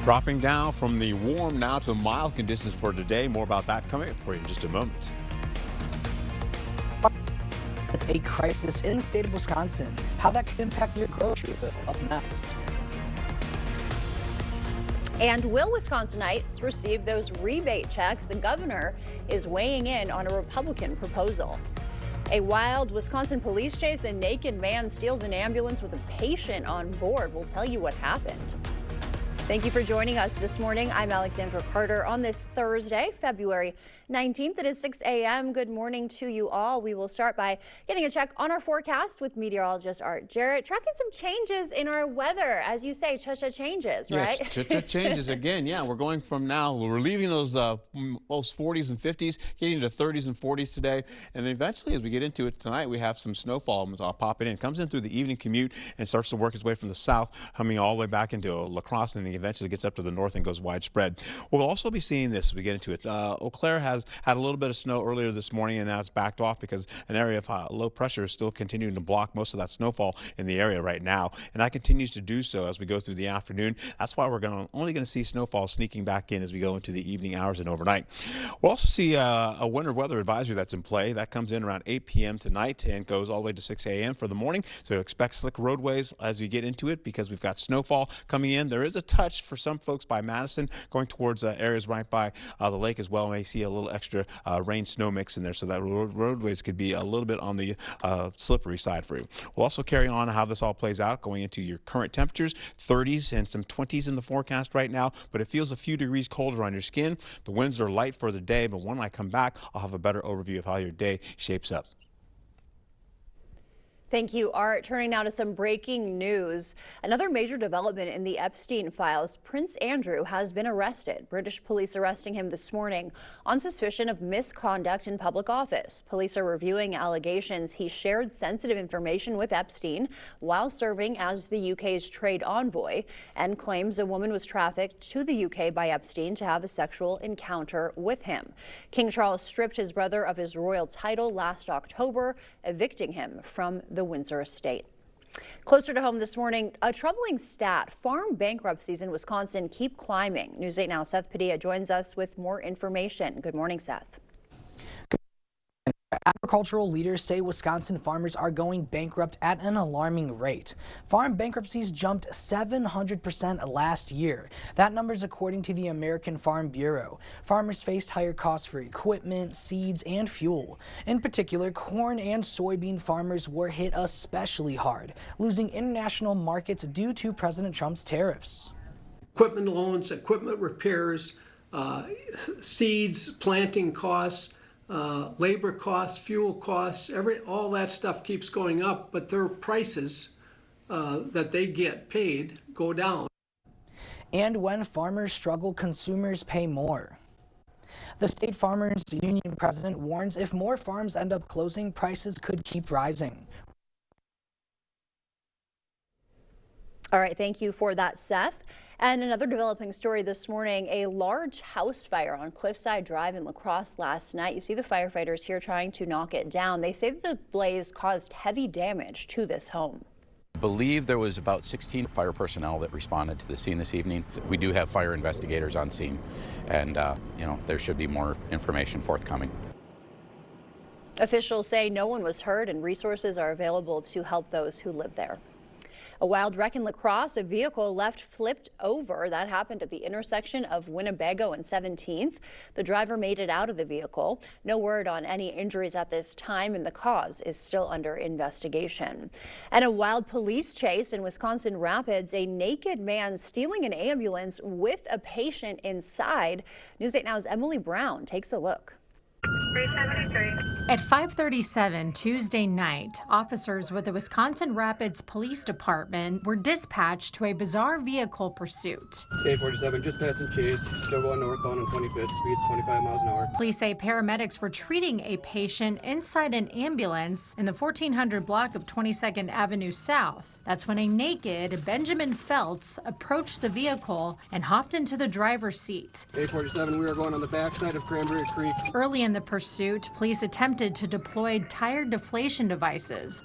Dropping down from the warm now to mild conditions for today. More about that coming up for you in just a moment. A crisis in the state of Wisconsin, how that could impact your grocery bill. Up next. And will Wisconsinites receive those rebate checks? The governor is weighing in on a Republican proposal. A wild Wisconsin police chase, a naked man steals an ambulance with a patient on board. We'll tell you what happened. Thank you for joining us this morning. I'm Alexandra Carter on this Thursday, February 19th. It is 6 a.m. Good morning to you all. We will start by getting a check on our forecast with meteorologist Art Jarrett. Tracking some changes in our weather. As you say, cha-cha changes, right? Yeah, cha-cha changes again. Yeah, we're going from now, we're leaving those 40s and 50s, getting to 30s and 40s today. And then eventually, as we get into it tonight, we have some snowfall popping in. It comes in through the evening commute and starts to work its way from the south, humming all the way back into La Crosse, and then eventually gets up to the north and goes widespread. We'll also be seeing this as we get into it. Eau Claire has had a little bit of snow earlier this morning, and now it's backed off because an area of low pressure is still continuing to block most of that snowfall in the area right now, and that continues to do so as we go through the afternoon. That's why we're only going to see snowfall sneaking back in as we go into the evening hours and overnight. We'll also see a winter weather advisory that's in play. That comes in around 8 p.m. tonight and goes all the way to 6 a.m. for the morning. So expect slick roadways as we get into it because we've got snowfall coming in. There is a touch for some folks by Madison going towards areas right by the lake as well. May see a little extra rain snow mix in there, so that roadways could be a little bit on the slippery side for you. We'll also carry on how this all plays out going into your current temperatures, 30s and some 20s in the forecast right now, but it feels a few degrees colder on your skin. The winds are light for the day, but when I come back, I'll have a better overview of how your day shapes up. Thank you, Art. Turning now to some breaking news. Another major development in the Epstein files. Prince Andrew has been arrested. British police arresting him this morning on suspicion of misconduct in public office. Police are reviewing allegations he shared sensitive information with Epstein while serving as the UK's trade envoy, and claims a woman was trafficked to the UK by Epstein to have a sexual encounter with him. King Charles stripped his brother of his royal title last October, evicting him from the Windsor estate. Closer to home this morning, a troubling stat. Farm bankruptcies in Wisconsin keep climbing. News 8 Now, Seth Padilla joins us with more information. Good morning, Seth. Agricultural leaders say Wisconsin farmers are going bankrupt at an alarming rate. Farm bankruptcies jumped 700% last year. That number is according to the American Farm Bureau. Farmers faced higher costs for equipment, seeds, and fuel. In particular, corn and soybean farmers were hit especially hard, losing international markets due to President Trump's tariffs. Equipment loans, equipment repairs, seeds, planting costs, labor costs, fuel costs, all that stuff keeps going up, but their prices that they get paid go down. And when farmers struggle, consumers pay more. The State Farmers Union president warns if more farms end up closing, prices could keep rising. All right, thank you for that, Seth. And another developing story this morning, a large house fire on Cliffside Drive in La Crosse last night. You see the firefighters here trying to knock it down. They say that the blaze caused heavy damage to this home. I believe there was about 16 fire personnel that responded to the scene this evening. We do have fire investigators on scene, and there should be more information forthcoming. Officials say no one was hurt and resources are available to help those who live there. A wild wreck in La Crosse, a vehicle left flipped over. That happened at the intersection of Winnebago and 17th. The driver made it out of the vehicle. No word on any injuries at this time, and the cause is still under investigation. And a wild police chase in Wisconsin Rapids, a naked man stealing an ambulance with a patient inside. News 8 Now's Emily Brown takes a look. At 5:37 Tuesday night, officers with the Wisconsin Rapids Police Department were dispatched to a bizarre vehicle pursuit. A47 just passing Chase, still going northbound on 25th, speeds 25 miles an hour. Police say paramedics were treating a patient inside an ambulance in the 1400 block of 22nd Avenue South. That's when a naked Benjamin Feltz approached the vehicle and hopped into the driver's seat. A47, we are going on the backside of Cranberry Creek. Early in the pursuit, police attempted to deploy tire deflation devices,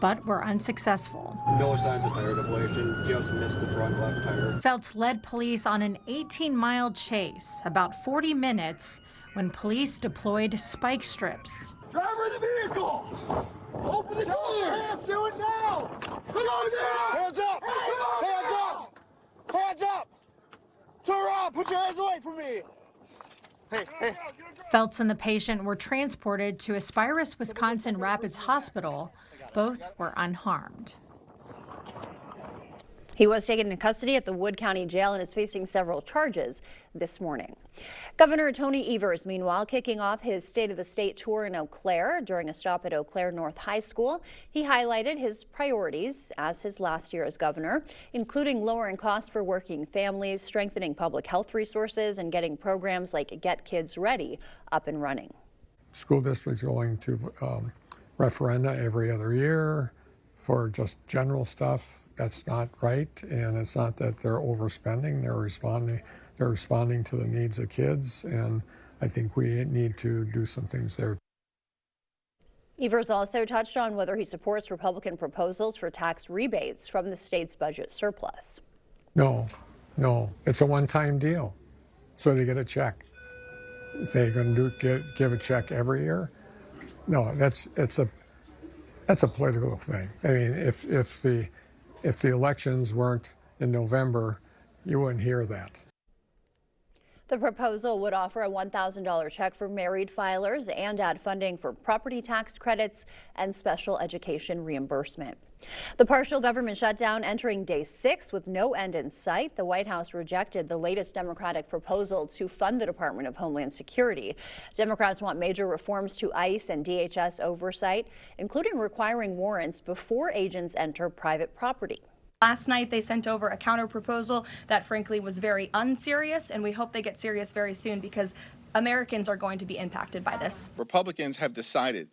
but were unsuccessful. No signs of tire deflation, just missed the front left tire. Feltz led police on an 18-mile chase, about 40 minutes, when police deployed spike strips. Driver of the vehicle! Open the door! Hands, do it now! Put on down! Hands up! Hands up! Hands up! Turn around! Put your hands away from me! Hey. Feltz and the patient were transported to Aspirus, Wisconsin Rapids Hospital. Both were unharmed. He was taken into custody at the Wood County Jail and is facing several charges this morning. Governor Tony Evers, meanwhile, kicking off his State of the State tour in Eau Claire. During a stop at Eau Claire North High School, he highlighted his priorities as his last year as governor, including lowering costs for working families, strengthening public health resources, and getting programs like Get Kids Ready up and running. School districts going to referenda every other year for just general stuff. That's not right, and it's not that they're overspending. They're responding to the needs of kids, and I think we need to do some things there. Evers also touched on whether he supports Republican proposals for tax rebates from the state's budget surplus. No, it's a one-time deal, so they get a check. If they're going to give a check every year, no, that's a political thing. I mean, if the elections weren't in November, you wouldn't hear that. The proposal would offer a $1,000 check for married filers and add funding for property tax credits and special education reimbursement. The partial government shutdown entering day 6 with no end in sight. The White House rejected the latest Democratic proposal to fund the Department of Homeland Security. Democrats want major reforms to ICE and DHS oversight, including requiring warrants before agents enter private property. Last night, they sent over a counter proposal that frankly was very unserious, and we hope they get serious very soon because Americans are going to be impacted by this. Republicans have decided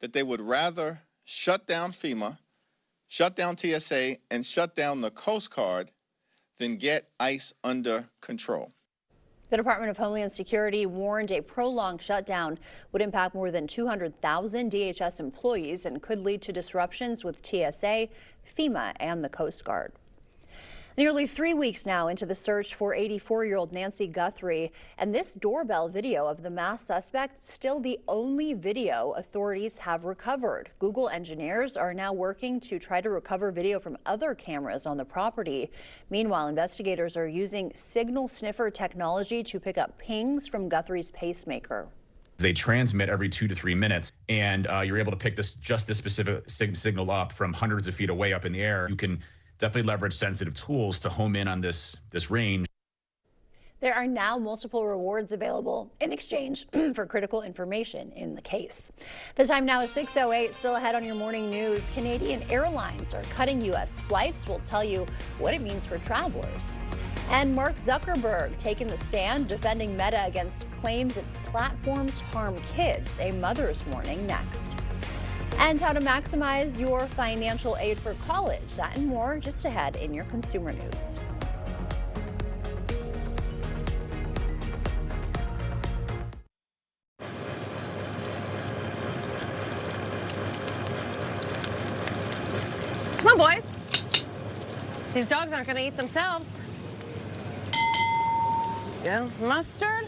that they would rather shut down FEMA, shut down TSA, and shut down the Coast Guard than get ICE under control. The Department of Homeland Security warned a prolonged shutdown would impact more than 200,000 DHS employees and could lead to disruptions with TSA, FEMA, and the Coast Guard. Nearly 3 weeks now into the search for 84-year-old Nancy Guthrie, and this doorbell video of the masked suspect still the only video authorities have recovered. Google engineers are now working to try to recover video from other cameras on the property. Meanwhile, investigators are using signal sniffer technology to pick up pings from Guthrie's pacemaker. They transmit every 2 to 3 minutes, and you're able to pick this specific signal up from hundreds of feet away up in the air. You can definitely leverage sensitive tools to home in on this range. There are now multiple rewards available in exchange for critical information in the case. The time now is 6:08. Still ahead on your morning news, Canadian Airlines are cutting U.S. flights. We'll tell you what it means for travelers. And Mark Zuckerberg taking the stand, defending Meta against claims its platforms harm kids. A mother's warning next. And how to maximize your financial aid for college. That and more just ahead in your consumer news. Come on, boys. These dogs aren't going to eat themselves. Yeah, mustard?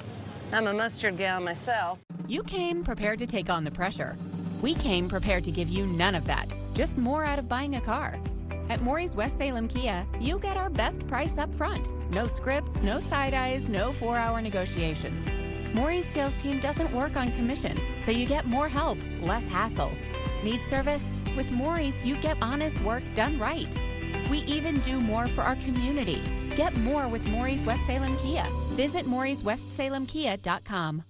I'm a mustard gal myself. You came prepared to take on the pressure. We came prepared to give you none of that, just more out of buying a car. At Maury's West Salem Kia, you get our best price up front. No scripts, no side eyes, no 4-hour negotiations. Maury's sales team doesn't work on commission, so you get more help, less hassle. Need service? With Maury's, you get honest work done right. We even do more for our community. Get more with Maury's West Salem Kia. Visit Maury'sWestSalemKia.com.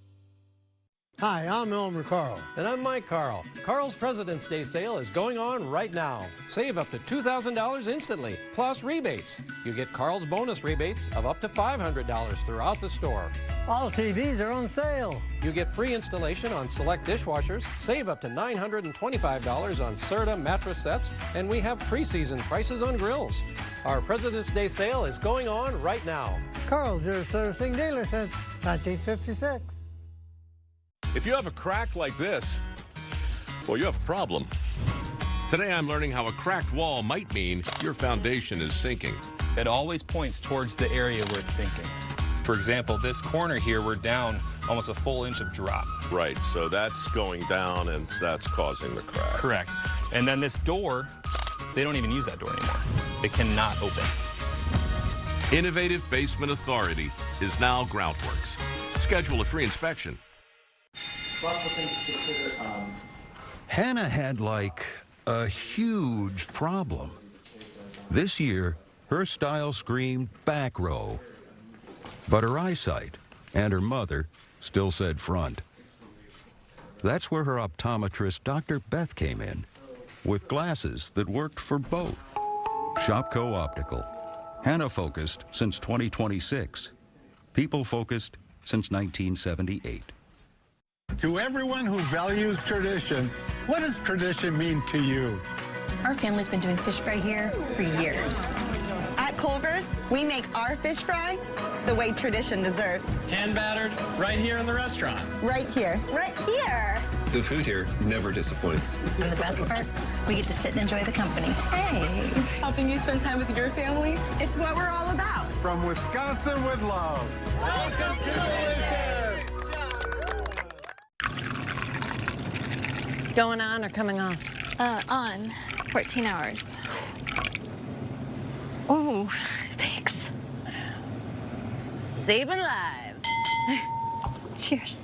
Hi, I'm Elmer Carl. And I'm Mike Carl. Carl's President's Day sale is going on right now. Save up to $2,000 instantly, plus rebates. You get Carl's bonus rebates of up to $500 throughout the store. All TVs are on sale. You get free installation on select dishwashers, save up to $925 on Serta mattress sets, and we have preseason prices on grills. Our President's Day sale is going on right now. Carl's, your servicing dealer since 1956. If you have a crack like this, well, you have a problem. Today I'm learning how a cracked wall might mean your foundation is sinking. It always points towards the area where it's sinking. For example, this corner here, we're down almost a full inch of drop. Right, so that's going down and that's causing the crack. Correct. And then this door, they don't even use that door anymore. It cannot open. Innovative Basement Authority is now Groundworks. Schedule a free inspection. Hannah had like a huge problem. This year, her style screamed back row, but her eyesight and her mother still said front. That's where her optometrist, Dr. Beth, came in, with glasses that worked for both. Shopco Optical. Hannah focused since 2026. People focused since 1978. To everyone who values tradition, what does tradition mean to you? Our family's been doing fish fry here for years. At Culver's, we make our fish fry the way tradition deserves. Hand battered, right here in the restaurant. Right here. Right here. The food here never disappoints. And the best part, we get to sit and enjoy the company. Hey. Helping you spend time with your family, it's what we're all about. From Wisconsin with love. Welcome to Delicious! Going on or coming off? On. 14 hours. Oh, thanks. Saving lives. Cheers.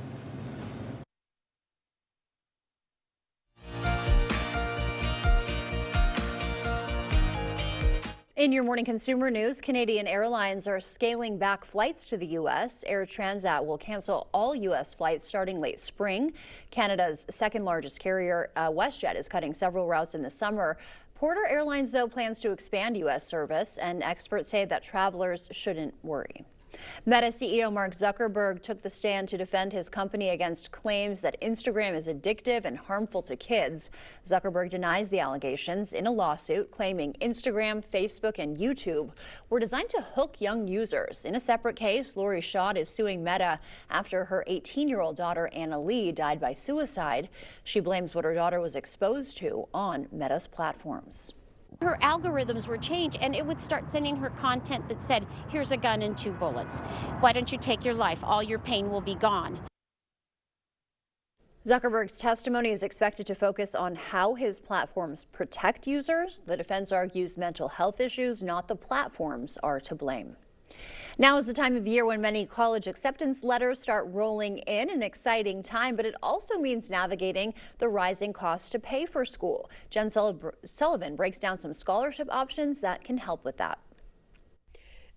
In your morning consumer news, Canadian Airlines are scaling back flights to the U.S. Air Transat will cancel all U.S. flights starting late spring. Canada's second largest carrier, WestJet, is cutting several routes in the summer. Porter Airlines, though, plans to expand U.S. service, and experts say that travelers shouldn't worry. Meta CEO Mark Zuckerberg took the stand to defend his company against claims that Instagram is addictive and harmful to kids. Zuckerberg denies the allegations in a lawsuit claiming Instagram, Facebook, and YouTube were designed to hook young users. In a separate case, Lori Schott is suing Meta after her 18-year-old daughter Anna Lee died by suicide. She blames what her daughter was exposed to on Meta's platforms. Her algorithms were changed and it would start sending her content that said, here's a gun and 2 bullets. Why don't you take your life? All your pain will be gone. Zuckerberg's testimony is expected to focus on how his platforms protect users. The defense argues mental health issues, not the platforms, are to blame. Now is the time of year when many college acceptance letters start rolling in, an exciting time, but it also means navigating the rising costs to pay for school. Jen Sullivan breaks down some scholarship options that can help with that.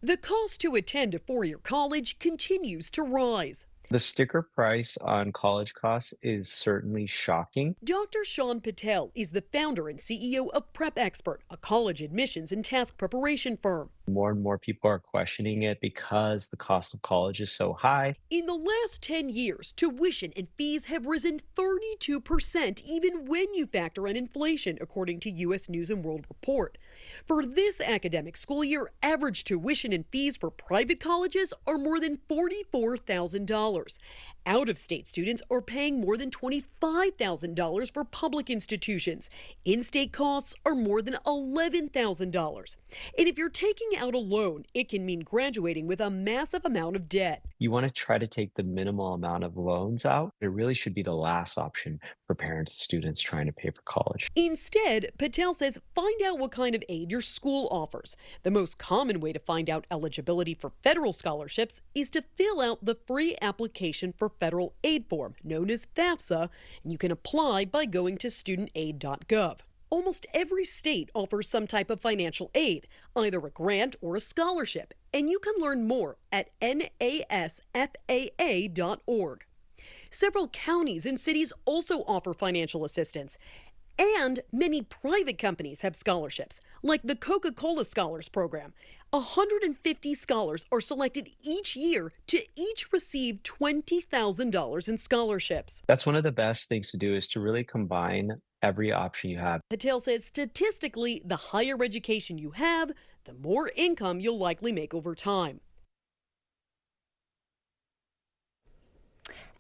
The cost to attend a four-year college continues to rise. The sticker price on college costs is certainly shocking. Dr. Sean Patel is the founder and CEO of Prep Expert, a college admissions and task preparation firm. More and more people are questioning it because the cost of college is so high. In the last 10 years, tuition and fees have risen 32%, even when you factor in inflation, according to U.S. News and World Report. For this academic school year, average tuition and fees for private colleges are more than $44,000. Out-of-state students are paying more than $25,000 for public institutions. In-state costs are more than $11,000. And if you're taking out a loan, it can mean graduating with a massive amount of debt. You want to try to take the minimal amount of loans out. It really should be the last option for parents and students trying to pay for college. Instead, Patel says find out what kind of aid your school offers. The most common way to find out eligibility for federal scholarships is to fill out the free application for federal aid form, known as FAFSA, and you can apply by going to studentaid.gov. Almost every state offers some type of financial aid, either a grant or a scholarship, and you can learn more at nasfaa.org. Several counties and cities also offer financial assistance, and many private companies have scholarships, like the Coca-Cola Scholars Program. 150 scholars are selected each year to each receive $20,000 in scholarships. That's one of the best things to do, is to really combine every option you have. Patel says statistically, the higher education you have, the more income you'll likely make over time.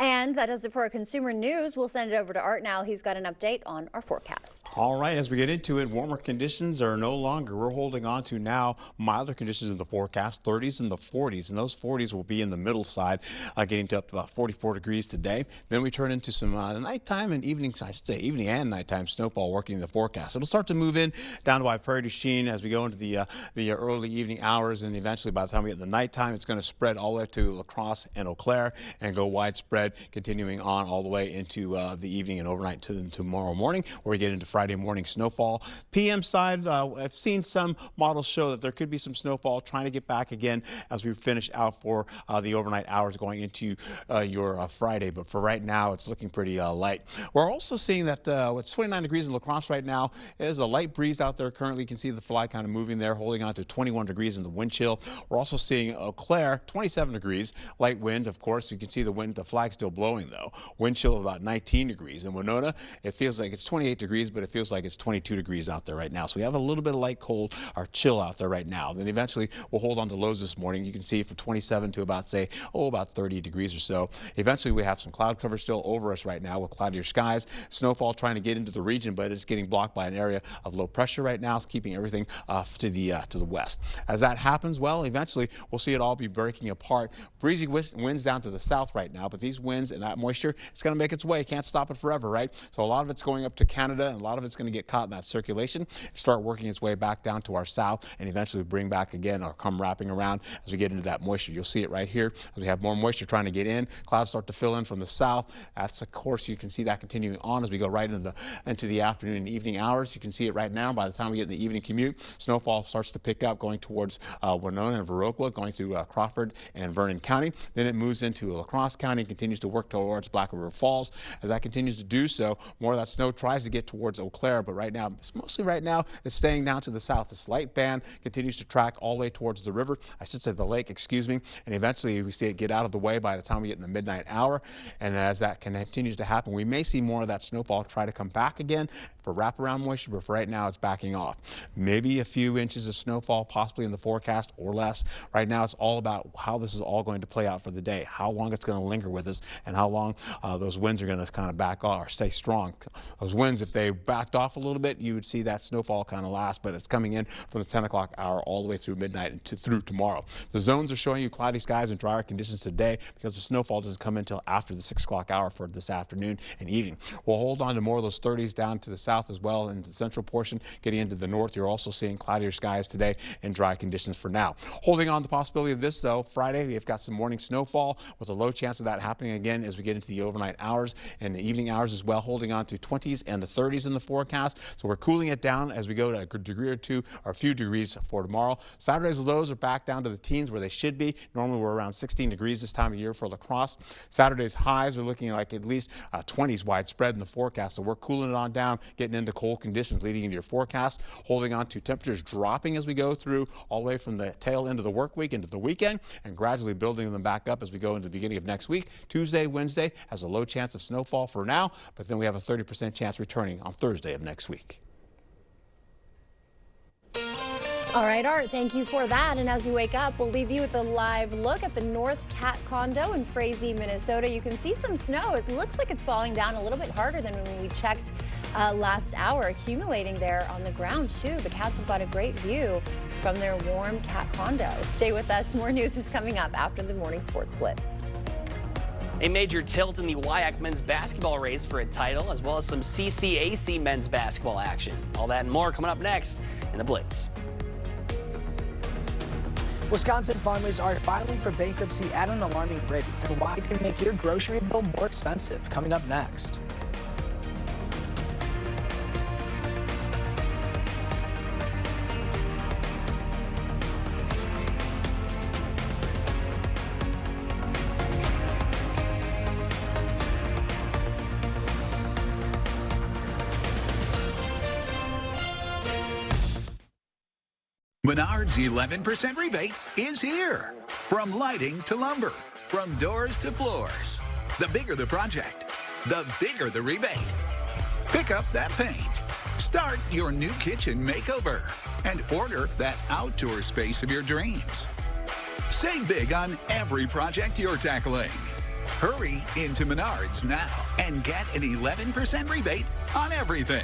And that does it for our consumer news. We'll send it over to Art now. He's got an update on our forecast. All right, as we get into it, warmer conditions are no longer. We're holding on to now milder conditions in the forecast, 30s and the 40s, and those 40s will be in the middle side, getting to up to about 44 degrees today. Then we turn into some nighttime and evening, I should say evening and nighttime snowfall working in the forecast. It'll start to move in down by Prairie du Chien as we go into the early evening hours, and eventually by the time we get to the nighttime, it's going to spread all the way to La Crosse and Eau Claire and go widespread, continuing on all the way into the evening and overnight to tomorrow morning, where we get into Friday morning snowfall. PM side, I've seen some models show that there could be some snowfall, trying to get back again as we finish out for the overnight hours going into your Friday. But for right now, it's looking pretty light. We're also seeing that it's 29 degrees in La Crosse right now. There's a light breeze out there currently. You can see the fly kind of moving there, holding on to 21 degrees in the wind chill. We're also seeing Eau Claire, 27 degrees, light wind, of course. You can see the wind, the flag still blowing though. Wind chill of about 19 degrees. In Winona, it feels like it's 28 degrees, but it feels like it's 22 degrees out there right now. So we have a little bit of light cold or chill out there right now. Then eventually we'll hold on to lows this morning. You can see from 27 to about, say, about 30 degrees or so. Eventually we have some cloud cover still over us right now with cloudier skies. Snowfall trying to get into the region, but it's getting blocked by an area of low pressure right now. It's keeping everything to the west. As that happens, well, eventually we'll see it all be breaking apart. Breezy winds down to the south right now, but these winds and that moisture, it's going to make its way. Can't stop it forever, right? So a lot of it's going up to Canada, and a lot of it's going to get caught in that circulation, start working its way back down to our south, and eventually bring back again or come wrapping around as we get into that moisture. You'll see it right here as we have more moisture trying to get in. Clouds start to fill in from the south. That's, of course, you can see that continuing on as we go right into the afternoon and evening hours. You can see it right now. By the time we get in the evening commute, snowfall starts to pick up going towards Winona and Viroqua, going through Crawford and Vernon County. Then it moves into La Crosse County and continues to work towards Black River Falls. As that continues to do so, more of that snow tries to get towards Eau Claire, but right now, mostly right now, it's staying down to the south. This light band continues to track all the way towards the river, I should say the lake, excuse me, and eventually we see it get out of the way by the time we get in the midnight hour. And as that continues to happen, we may see more of that snowfall try to come back again for wraparound moisture, but for right now, it's backing off. Maybe a few inches of snowfall possibly in the forecast or less. Right now, it's all about how this is all going to play out for the day, how long it's going to linger with us, and how long those winds are going to kind of back off or stay strong. Those winds, if they backed off a little bit, you would see that snowfall kind of last, but it's coming in from the 10 o'clock hour all the way through midnight and through tomorrow. The zones are showing you cloudy skies and drier conditions today because the snowfall doesn't come until after the 6 o'clock hour for this afternoon and evening. We'll hold on to more of those 30s down to the south as well into the central portion. Getting into the north, you're also seeing cloudier skies today and dry conditions for now. Holding on to the possibility of this, though, Friday, we've got some morning snowfall with a low chance of that happening again as we get into the overnight hours and the evening hours as well, holding on to 20s and the 30s in the forecast. So we're cooling it down as we go to a degree or two or a few degrees for tomorrow. Saturday's lows are back down to the teens where they should be. Normally we're around 16 degrees this time of year for La Crosse. Saturday's highs are looking like at least 20s widespread in the forecast. So we're cooling it on down, getting into cold conditions leading into your forecast, holding on to temperatures dropping as we go through all the way from the tail end of the work week into the weekend and gradually building them back up as we go into the beginning of next week. Tuesday, Wednesday has a low chance of snowfall for now, but then we have a 30% chance returning on Thursday of next week. All right, Art, thank you for that. And as you wake up, we'll leave you with a live look at the North Cat Condo in Frazee, Minnesota. You can see some snow. It looks like it's falling down a little bit harder than when we checked last hour, accumulating there on the ground, too. The cats have got a great view from their warm cat condo. Stay with us. More news is coming up after the morning sports blitz. A major tilt in the WIAC men's basketball race for a title, as well as some CCAC men's basketball action. All that and more coming up next in the Blitz. Wisconsin farmers are filing for bankruptcy at an alarming rate, and why it can make your grocery bill more expensive. Coming up next. Menards 11% rebate is here. From lighting to lumber, from doors to floors. The bigger the project, the bigger the rebate. Pick up that paint. Start your new kitchen makeover and order that outdoor space of your dreams. Save big on every project you're tackling. Hurry into Menards now and get an 11% rebate on everything.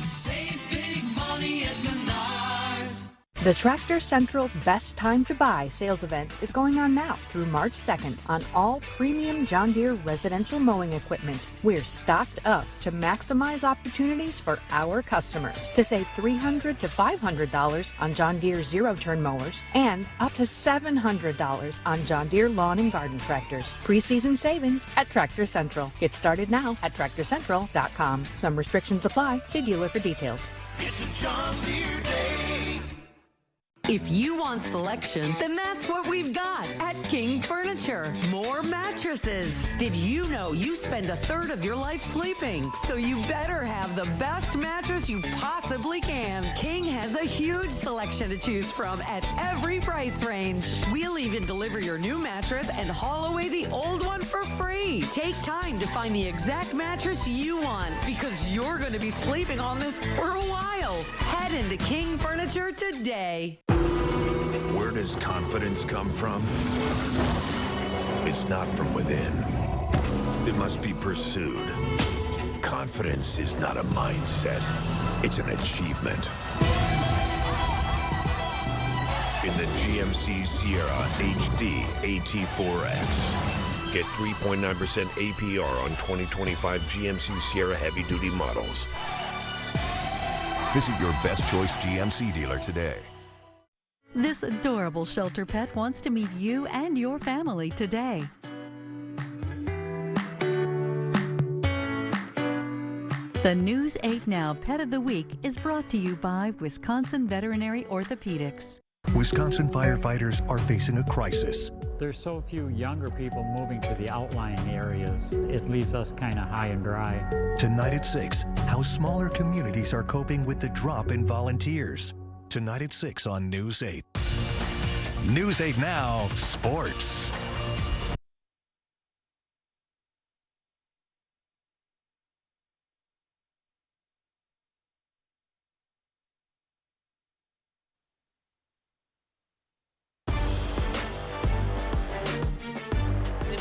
Save big money at Menards. The Tractor Central Best Time to Buy sales event is going on now through March 2nd on all premium John Deere residential mowing equipment. We're stocked up to maximize opportunities for our customers to save $300 to $500 on John Deere zero-turn mowers and up to $700 on John Deere lawn and garden tractors. Preseason savings at Tractor Central. Get started now at TractorCentral.com. Some restrictions apply. See dealer for details. It's a John Deere day. If you want selection, then that's what we've got at King Furniture. More mattresses. Did you know you spend a third of your life sleeping? So you better have the best mattress you possibly can. King has a huge selection to choose from at every price range. We'll even deliver your new mattress and haul away the old one for free. Take time to find the exact mattress you want because you're going to be sleeping on this for a while. Head into King Furniture today. Where does confidence come from? It's not from within. It must be pursued. Confidence is not a mindset. It's an achievement. In the GMC Sierra HD AT4X. Get 3.9% APR on 2025 GMC Sierra heavy-duty models. Visit your Best Choice GMC dealer today. This adorable shelter pet wants to meet you and your family today. The News 8 Now Pet of the Week is brought to you by Wisconsin Veterinary Orthopedics. Wisconsin firefighters are facing a crisis. There's so few younger people moving to the outlying areas. It leaves us kind of high and dry. Tonight at 6, how smaller communities are coping with the drop in volunteers. Tonight at 6 on News 8. News 8 Now, Sports.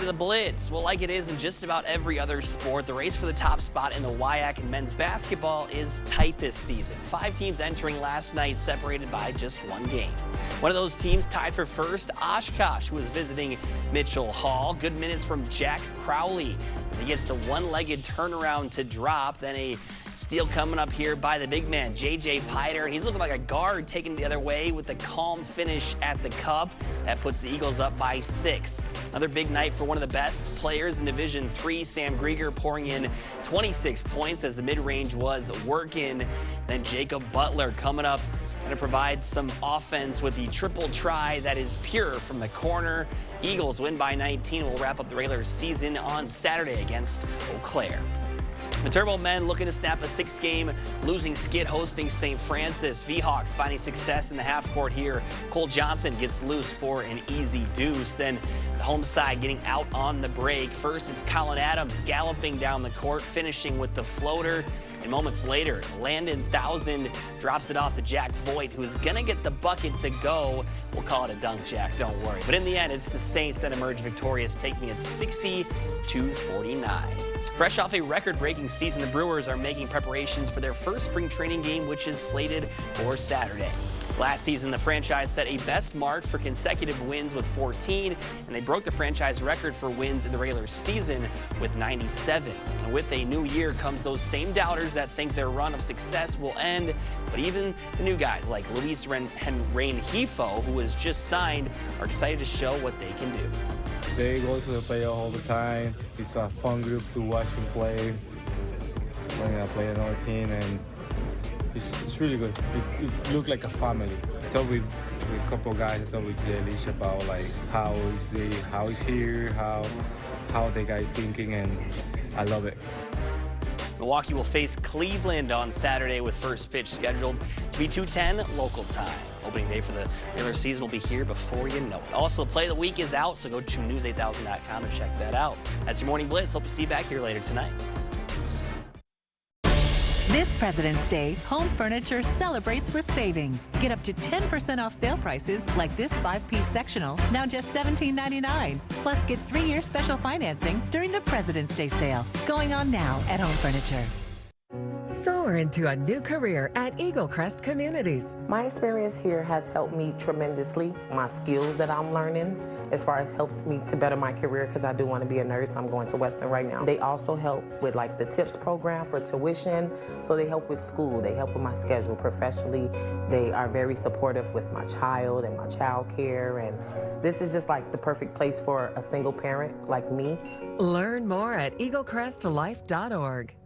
The Blitz. Well, like it is in just about every other sport, the race for the top spot in the WIAC and men's basketball is tight this season. 5 teams entering last night, separated by just 1 game. One of those teams tied for first, Oshkosh, who was visiting Mitchell Hall. Good minutes from Jack Crowley as he gets the one-legged turnaround to drop. Then a steal coming up here by the big man, J.J. Piter. He's looking like a guard taking it the other way with the calm finish at the cup. That puts the Eagles up by 6. Another big night for one of the best players in Division III, Sam Grieger, pouring in 26 points as the mid-range was working. Then Jacob Butler coming up and to provide some offense with the triple try that is pure from the corner. Eagles win by 19. We'll wrap up the regular season on Saturday against Eau Claire. Viterbo men looking to snap a 6-game losing skid hosting St. Francis. V-Hawks finding success in the half court here. Cole Johnson gets loose for an easy deuce. Then the home side getting out on the break. First, it's Colin Adams galloping down the court, finishing with the floater. And moments later, Landon Thousand drops it off to Jack Voigt, who is going to get the bucket to go. We'll call it a dunk, Jack, don't worry. But in the end, it's the Saints that emerge victorious, taking it 60-49. Fresh off a record-breaking season, the Brewers are making preparations for their first spring training game, which is slated for Saturday. Last season, the franchise set a best mark for consecutive wins with 14, and they broke the franchise record for wins in the regular season with 97. And with a new year comes those same doubters that think their run of success will end, but even the new guys like Luis Rengifo, who was just signed, are excited to show what they can do. They go to the playoff all the time. It's a fun group to watch them play. When I play another team, and it's really good. It looks like a family. I talked with a couple of guys. I talked with Jelish about like how is here, how the guys thinking, and I love it. Milwaukee will face Cleveland on Saturday with first pitch scheduled to be 2:10 local time. Opening day for the regular season will be here before you know it. Also, play of the week is out, so go to news8000.com and check that out. That's your Morning Blitz. Hope to see you back here later tonight. This President's Day, Home Furniture celebrates with savings. Get up to 10% off sale prices like this 5-piece sectional, now just $17.99. Plus, get 3-year special financing during the President's Day sale, going on now at Home Furniture. Soar into a new career at Eagle Crest Communities. My experience here has helped me tremendously. My skills that I'm learning as far as helped me to better my career because I do want to be a nurse. I'm going to Western right now. They also help with like the TIPS program for tuition. So they help with school. They help with my schedule professionally. They are very supportive with my child and my child care. And this is just like the perfect place for a single parent like me. Learn more at eaglecrestlife.org.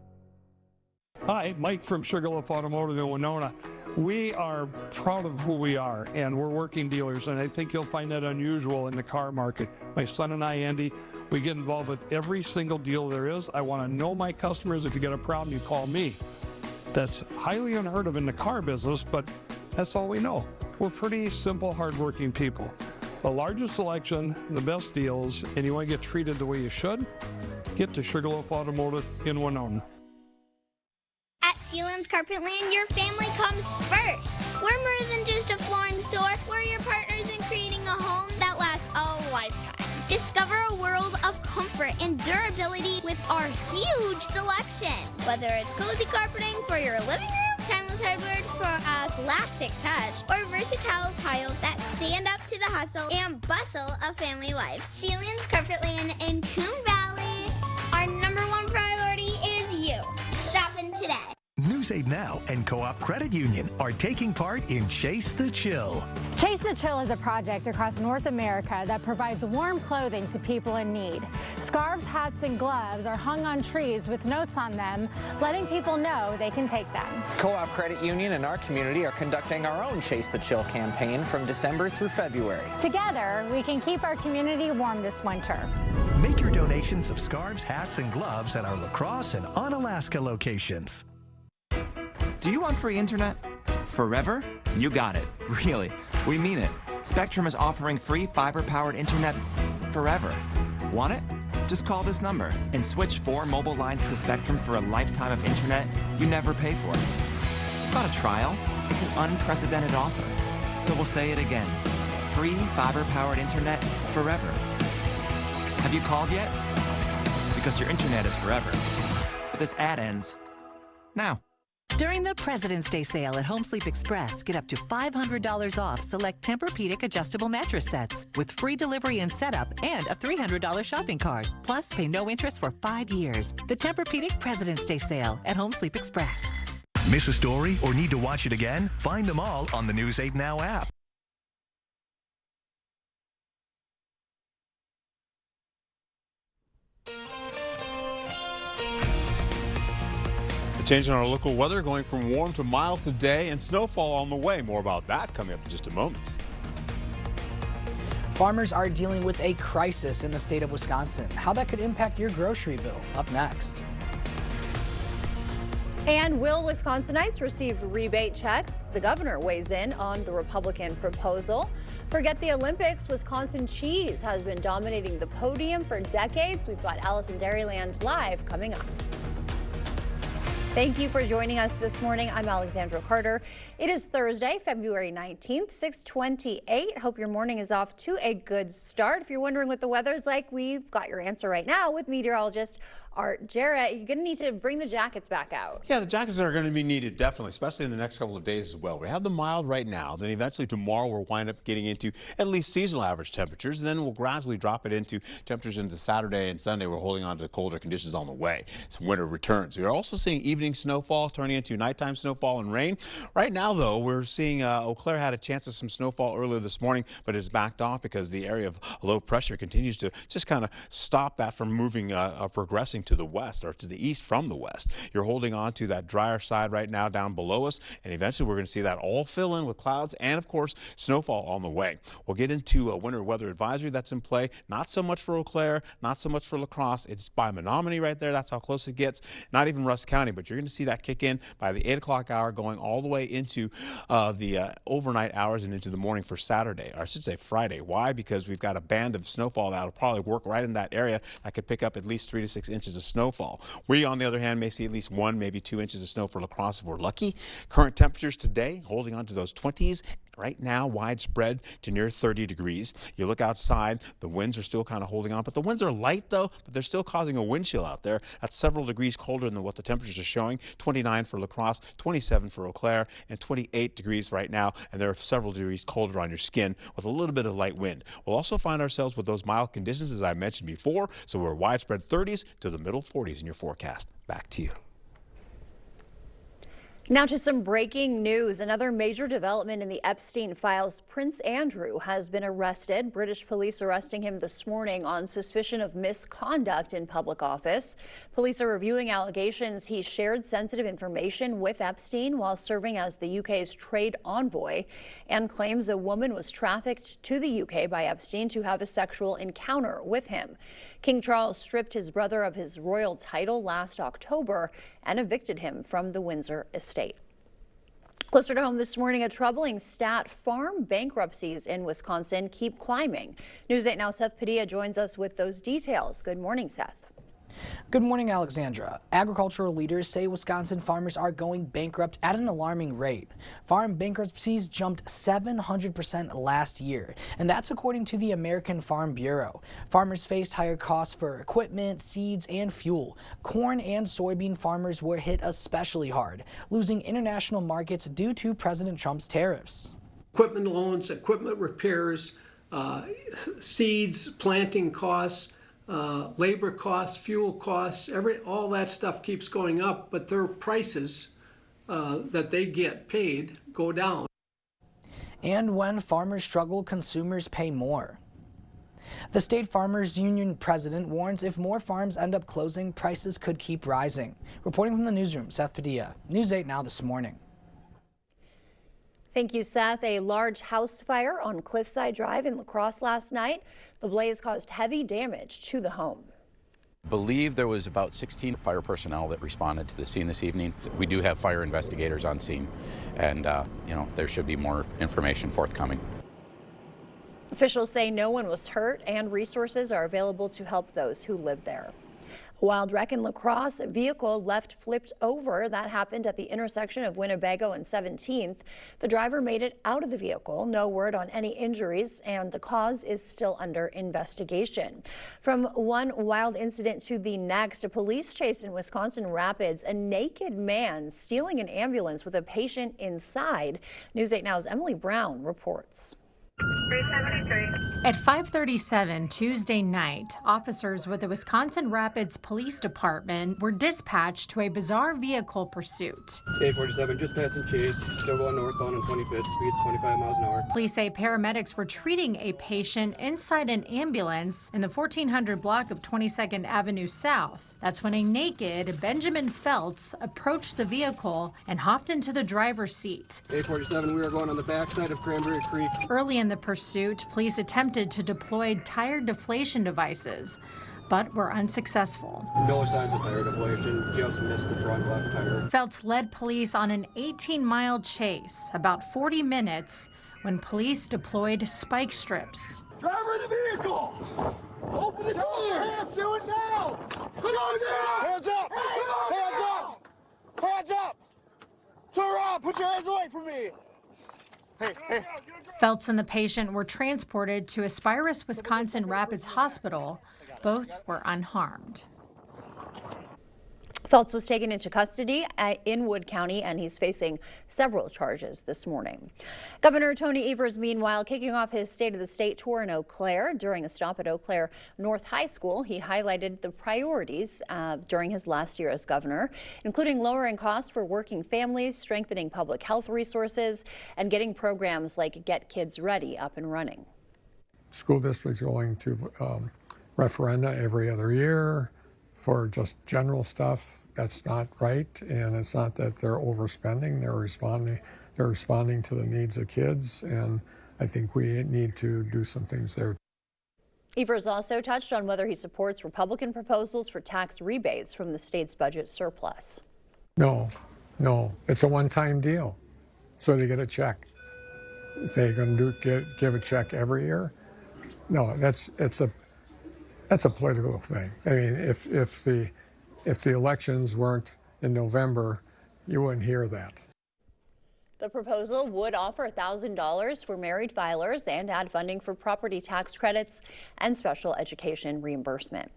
Hi, Mike from Sugarloaf Automotive in Winona. We are proud of who we are, and we're working dealers, and I think you'll find that unusual in the car market. My son and I, Andy, we get involved with every single deal there is. I want to know my customers. If you get a problem, you call me. That's highly unheard of in the car business, but that's all we know. We're pretty simple, hardworking people. The largest selection, the best deals, and you want to get treated the way you should, get to Sugarloaf Automotive in Winona. At Sealands Carpetland, your family comes first. We're more than just a flooring store. We're your partners in creating a home that lasts a lifetime. Discover a world of comfort and durability with our huge selection. Whether it's cozy carpeting for your living room, timeless hardwood for a classic touch, or versatile tiles that stand up to the hustle and bustle of family life. Sealands Carpetland in Coon Valley. Our #1 priority is you. Stop in today. News 8 Now and Co-op Credit Union are taking part in Chase the Chill. Chase the Chill is a project across North America that provides warm clothing to people in need. Scarves, hats, and gloves are hung on trees with notes on them, letting people know they can take them. Co-op Credit Union and our community are conducting our own Chase the Chill campaign from December through February. Together, we can keep our community warm this winter. Make your donations of scarves, hats, and gloves at our La Crosse and Onalaska locations. Do you want free internet? Forever? You got it. Really. We mean it. Spectrum is offering free fiber-powered internet forever. Want it? Just call this number and switch 4 mobile lines to Spectrum for a lifetime of internet you never pay for. It's not a trial. It's an unprecedented offer. So we'll say it again. Free fiber-powered internet forever. Have you called yet? Because your internet is forever. But this ad ends now. During the President's Day sale at Home Sleep Express, get up to $500 off select Tempur-Pedic adjustable mattress sets with free delivery and setup and a $300 shopping cart. Plus, pay no interest for 5 years. The Tempur-Pedic President's Day sale at Home Sleep Express. Miss a story or need to watch it again? Find them all on the News 8 Now app. Changing our local weather, going from warm to mild today, and snowfall on the way. More about that coming up in just a moment. Farmers are dealing with a crisis in the state of Wisconsin. How that could impact your grocery bill. Up next. And will Wisconsinites receive rebate checks? The governor weighs in on the Republican proposal. Forget the Olympics, Wisconsin cheese has been dominating the podium for decades. We've got Alice in Dairyland live coming up. Thank you for joining us this morning. I'm Alexandra Carter. It is Thursday, February 19th, 6:28. Hope your morning is off to a good start. If you're wondering what the weather's like, we've got your answer right now with meteorologist Art Jarrett. You're going to need to bring the jackets back out. Yeah, the jackets are going to be needed, definitely, especially in the next couple of days as well. We have the mild right now, then eventually tomorrow we'll wind up getting into at least seasonal average temperatures, and then we'll gradually drop it into temperatures into Saturday and Sunday. We're holding on to the colder conditions on the way. Some winter returns. We're also seeing evening snowfall turning into nighttime snowfall and rain. Right now, though, we're seeing Eau Claire had a chance of some snowfall earlier this morning, but it's backed off because the area of low pressure continues to just kind of stop that from moving, progressing to the west or to the east from the west. You're holding on to that drier side right now down below us, and eventually we're going to see that all fill in with clouds and, of course, snowfall on the way. We'll get into a winter weather advisory that's in play. Not so much for Eau Claire, not so much for La Crosse. It's by Menominee right there. That's how close it gets. Not even Rusk County, but you're You're going to see that kick in by the 8 o'clock hour, going all the way into the overnight hours and into the morning for Saturday, or I should say Friday. Why? Because we've got a band of snowfall that will probably work right in that area that could pick up at least 3 to 6 inches of snowfall. We, on the other hand, may see at least 1, maybe 2 inches of snow for La Crosse if we're lucky. Current temperatures today holding on to those 20s. Right now, widespread to near 30 degrees. You look outside, the winds are still kind of holding on, but the winds are light though, but they're still causing a wind chill out there. That's several degrees colder than what the temperatures are showing. 29 for La Crosse, 27 for Eau Claire, and 28 degrees right now, and there are several degrees colder on your skin with a little bit of light wind. We'll also find ourselves with those mild conditions as I mentioned before, so we're widespread 30s to the middle 40s in your forecast. Back to you. Now to some breaking news. Another major development in the Epstein files. Prince Andrew has been arrested. British police arresting him this morning on suspicion of misconduct in public office. Police are reviewing allegations he shared sensitive information with Epstein while serving as the UK's trade envoy, and claims a woman was trafficked to the UK by Epstein to have a sexual encounter with him. King Charles stripped his brother of his royal title last October and evicted him from the Windsor estate. Closer to home this morning, a troubling stat: farm bankruptcies in Wisconsin keep climbing. News 8 Now Seth Padilla joins us with those details. Good morning, Seth. Good morning, Alexandra. Agricultural leaders say Wisconsin farmers are going bankrupt at an alarming rate. Farm bankruptcies jumped 700% last year, and that's according to the American Farm Bureau. Farmers faced higher costs for equipment, seeds, and fuel. Corn and soybean farmers were hit especially hard, losing international markets due to President Trump's tariffs. Equipment loans, equipment repairs, seeds, planting costs, labor costs, fuel costs, all that stuff keeps going up, but their prices that they get paid go down. And when farmers struggle, consumers pay more. The State Farmers Union president warns if more farms end up closing, prices could keep rising. Reporting from the newsroom, Seth Padilla, News 8 Now this morning. Thank you, Seth. A large house fire on Cliffside Drive in La Crosse last night. The blaze caused heavy damage to the home. Believe there was about 16 fire personnel that responded to the scene this evening. We do have fire investigators on scene, and there should be more information forthcoming. Officials say no one was hurt and resources are available to help those who live there. A wild wreck in La Crosse. A vehicle left flipped over. That happened at the intersection of Winnebago and 17th. The driver made it out of the vehicle. No word on any injuries, and the cause is still under investigation. From one wild incident to the next, a police chase in Wisconsin Rapids. A naked man stealing an ambulance with a patient inside. News 8 Now's Emily Brown reports. At 5:37 Tuesday night, officers with the Wisconsin Rapids Police Department were dispatched to a bizarre vehicle pursuit. 847 just passing Chase, still going northbound on 25th, speeds 25 miles an hour. Police say paramedics were treating a patient inside an ambulance in the 1400 block of 22nd Avenue South. That's when a naked Benjamin Feltz approached the vehicle and hopped into the driver's seat. 847, we are going on the backside of Cranberry Creek. Early in the pursuit, police attempted to deploy tire deflation devices, but were unsuccessful. No signs of tire deflation, just missed the front left tire. Feltz led police on an 18-mile chase, about 40 minutes, when police deployed spike strips. Driver of the vehicle! Open the door! Hands, do it now! Put on down! Hands up! Hands up! Hands up! Turn around! Put your hands away from me! Hey. Feltz and the patient were transported to Aspirus Wisconsin Rapids Hospital. Both were unharmed. Feltz was taken into custody in Wood County, and he's facing several charges this morning. Governor Tony Evers, meanwhile, kicking off his State of the State tour in Eau Claire. During a stop at Eau Claire North High School, he highlighted the priorities during his last year as governor, including lowering costs for working families, strengthening public health resources, and getting programs like Get Kids Ready up and running. School districts going to referenda every other year for just general stuff. That's not right, and it's not that they're overspending. They're responding to the needs of kids, and I think we need to do some things there. Evers also touched on whether he supports Republican proposals for tax rebates from the state's budget surplus. No, it's a one-time deal. So they get a check. They're going to give a check every year? No, that's a political thing. I mean, if the elections weren't in November, you wouldn't hear that. The proposal would offer $1,000 for married filers and add funding for property tax credits and special education reimbursement.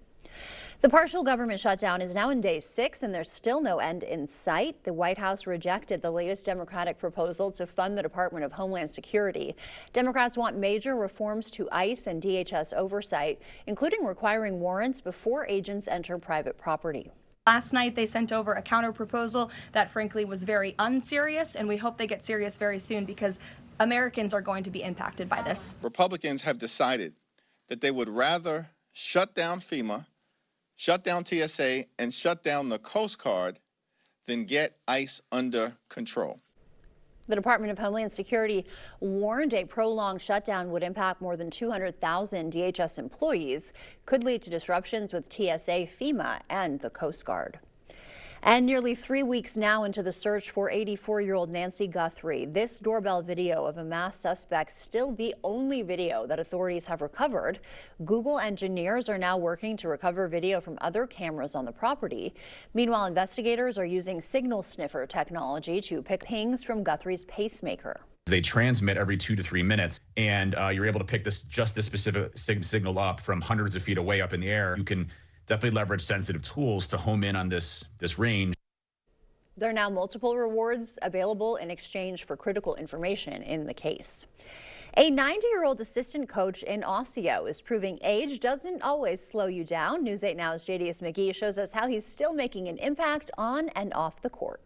The partial government shutdown is now in day 6, and there's still no end in sight. The White House rejected the latest Democratic proposal to fund the Department of Homeland Security. Democrats want major reforms to ICE and DHS oversight, including requiring warrants before agents enter private property. Last night, they sent over a counter proposal that frankly was very unserious, and we hope they get serious very soon because Americans are going to be impacted by this. Republicans have decided that they would rather shut down FEMA, shut down TSA, and shut down the Coast Guard than get ICE under control. The Department of Homeland Security warned a prolonged shutdown would impact more than 200,000 DHS employees, could lead to disruptions with TSA, FEMA, and the Coast Guard. And nearly 3 weeks now into the search for 84-year-old Nancy Guthrie, this doorbell video of a masked suspect still the only video that authorities have recovered. Google engineers are now working to recover video from other cameras on the property. Meanwhile, investigators are using signal sniffer technology to pick pings from Guthrie's pacemaker. They transmit every 2 to 3 minutes, and you're able to pick this specific signal up from hundreds of feet away up in the air. You can definitely leverage sensitive tools to home in on this range. There are now multiple rewards available in exchange for critical information in the case. A 90-year-old assistant coach in Osseo is proving age doesn't always slow you down. News 8 Now's Jadius McGee shows us how he's still making an impact on and off the court.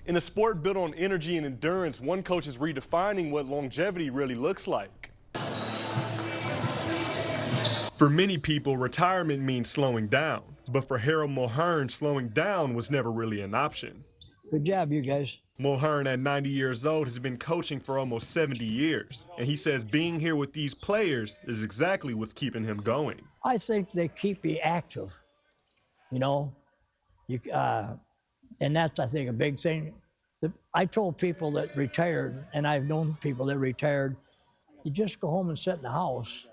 In a sport built on energy and endurance, one coach is redefining what longevity really looks like. For many people, retirement means slowing down. But for Harold Mulhern, slowing down was never really an option. Good job, you guys. Mulhern, at 90 years old, has been coaching for almost 70 years. And he says being here with these players is exactly what's keeping him going. I think they keep you active, you know. And that's, I think, a big thing. I told people that retired, and I've known people that retired, you just go home and sit in the house.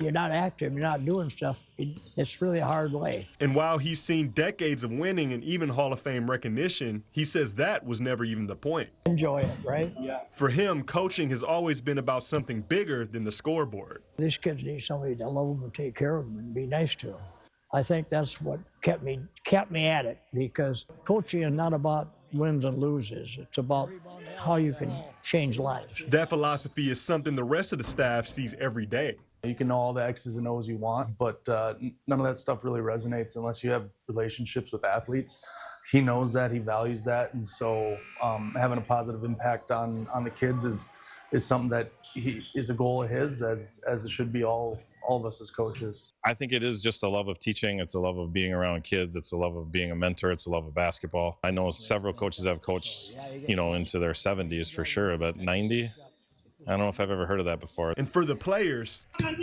You're not active, you're not doing stuff. It's really a hard life. And while he's seen decades of winning and even Hall of Fame recognition, he says that was never even the point. Enjoy it, right? Yeah. For him, coaching has always been about something bigger than the scoreboard. These kids need somebody to love them and take care of them and be nice to them. I think that's what kept me at it, because coaching is not about wins and loses. It's about how you can change lives. That philosophy is something the rest of the staff sees every day. You can know all the X's and O's you want, but none of that stuff really resonates unless you have relationships with athletes. He knows that, he values that, and so having a positive impact on the kids is something that is a goal of his, as it should be all of us as coaches. I think it is just a love of teaching. It's a love of being around kids. It's a love of being a mentor. It's a love of basketball. I know several coaches have coached, into their 70s for sure, but 90? I don't know if I've ever heard of that before. And for the players, come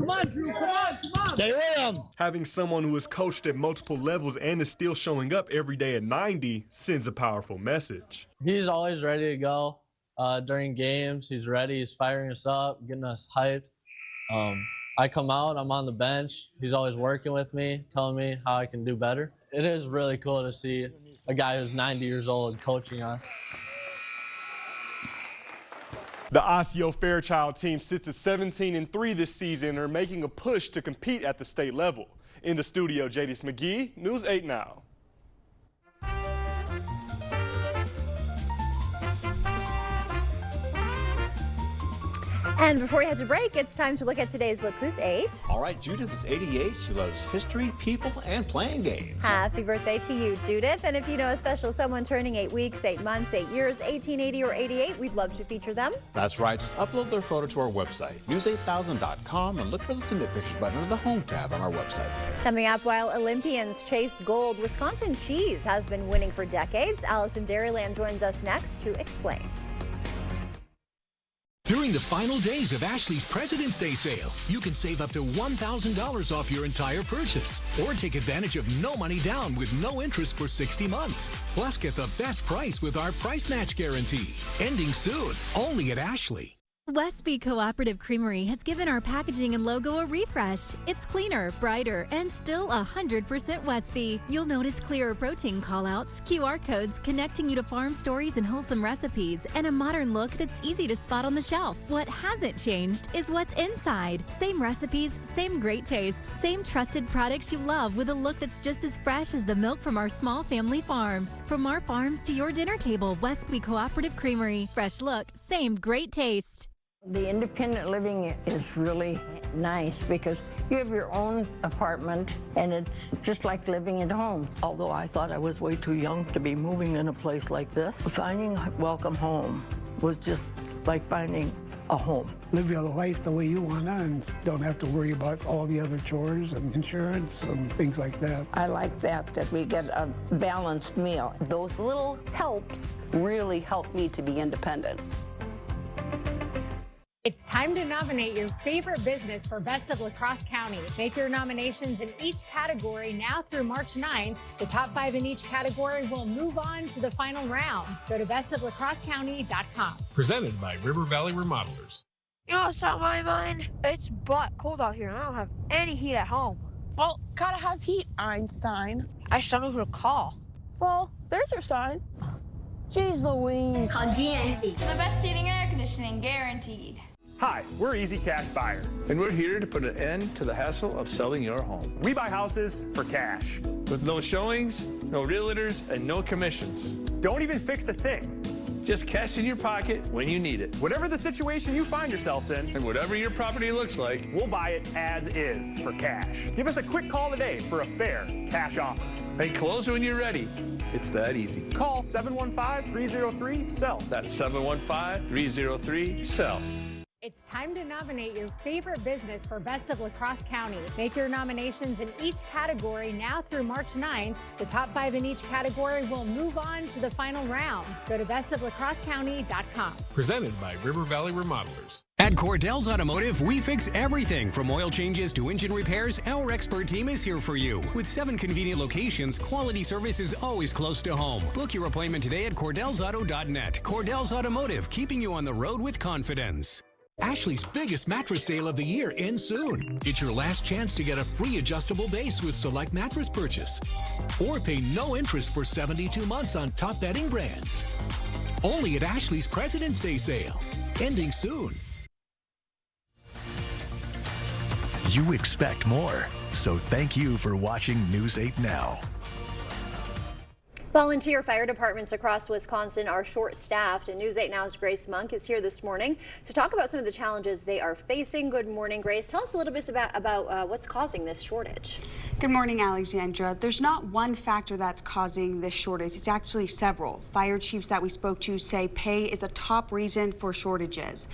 on, Drew, come on. Stay with them. Having someone who has coached at multiple levels and is still showing up every day at 90 sends a powerful message. He's always ready to go during games. He's ready. He's firing us up, getting us hyped. I come out, I'm on the bench. He's always working with me, telling me how I can do better. It is really cool to see a guy who's 90 years old coaching us. The Osseo Fairchild team sits at 17-3 this season and are making a push to compete at the state level. In the studio, Jadius McGee, News 8 Now. And before we head to break, it's time to look at today's Look Who's 8. All right, Judith is 88. She loves history, people, and playing games. Happy birthday to you, Judith. And if you know a special someone turning 8 weeks, 8 months, 8 years, 18, 80, or 88, we'd love to feature them. That's right. Just upload their photo to our website, news8000.com, and look for the Submit Pictures button under the Home tab on our website. Coming up, while Olympians chase gold, Wisconsin cheese has been winning for decades. Allison Dairyland joins us next to explain. During the final days of Ashley's President's Day sale, you can save up to $1,000 off your entire purchase. Or take advantage of no money down with no interest for 60 months. Plus, get the best price with our price match guarantee. Ending soon, only at Ashley. Westby Cooperative Creamery has given our packaging and logo a refresh. It's cleaner, brighter, and still 100% Westby. You'll notice clearer protein callouts, QR codes connecting you to farm stories and wholesome recipes, and a modern look that's easy to spot on the shelf. What hasn't changed is what's inside. Same recipes, same great taste, same trusted products you love with a look that's just as fresh as the milk from our small family farms. From our farms to your dinner table, Westby Cooperative Creamery. Fresh look, same great taste. The independent living is really nice because you have your own apartment and it's just like living at home. Although I thought I was way too young to be moving in a place like this, finding Welcome Home was just like finding a home. Live your life the way you want to and don't have to worry about all the other chores and insurance and things like that. I like that we get a balanced meal. Those little helps really help me to be independent. It's time to nominate your favorite business for Best of La Crosse County. Make your nominations in each category now through March 9th. The top 5 in each category will move on to the final round. Go to bestoflacrossecounty.com. Presented by River Valley Remodelers. You know what's on my mind? It's butt cold out here and I don't have any heat at home. Well, gotta have heat, Einstein. I just don't know who to call. Well, there's your sign. Jeez Louise. Call GNC. The best heating and air conditioning, guaranteed. Hi, we're Easy Cash Buyer. And we're here to put an end to the hassle of selling your home. We buy houses for cash. With no showings, no realtors, and no commissions. Don't even fix a thing. Just cash in your pocket when you need it. Whatever the situation you find yourselves in, and whatever your property looks like, we'll buy it as is for cash. Give us a quick call today for a fair cash offer. And close when you're ready. It's that easy. Call 715-303-SELL. That's 715-303-SELL. It's time to nominate your favorite business for Best of La Crosse County. Make your nominations in each category now through March 9th. The top 5 in each category will move on to the final round. Go to bestoflacrossecounty.com. Presented by River Valley Remodelers. At Cordell's Automotive, we fix everything from oil changes to engine repairs. Our expert team is here for you. With 7 convenient locations, quality service is always close to home. Book your appointment today at cordellsauto.net. Cordell's Automotive, keeping you on the road with confidence. Ashley's biggest mattress sale of the year ends soon. It's your last chance to get a free adjustable base with select mattress purchase. Or pay no interest for 72 months on top bedding brands. Only at Ashley's President's Day sale. Ending soon. You expect more, so thank you for watching News 8 Now. Volunteer fire departments across Wisconsin are short-staffed, and News 8 Now's Grace Monk is here this morning to talk about some of the challenges they are facing. Good morning, Grace. Tell us a little bit about what's causing this shortage. Good morning, Alexandra. There's not one factor that's causing this shortage. It's actually several. Fire chiefs that we spoke to say pay is a top reason for shortages.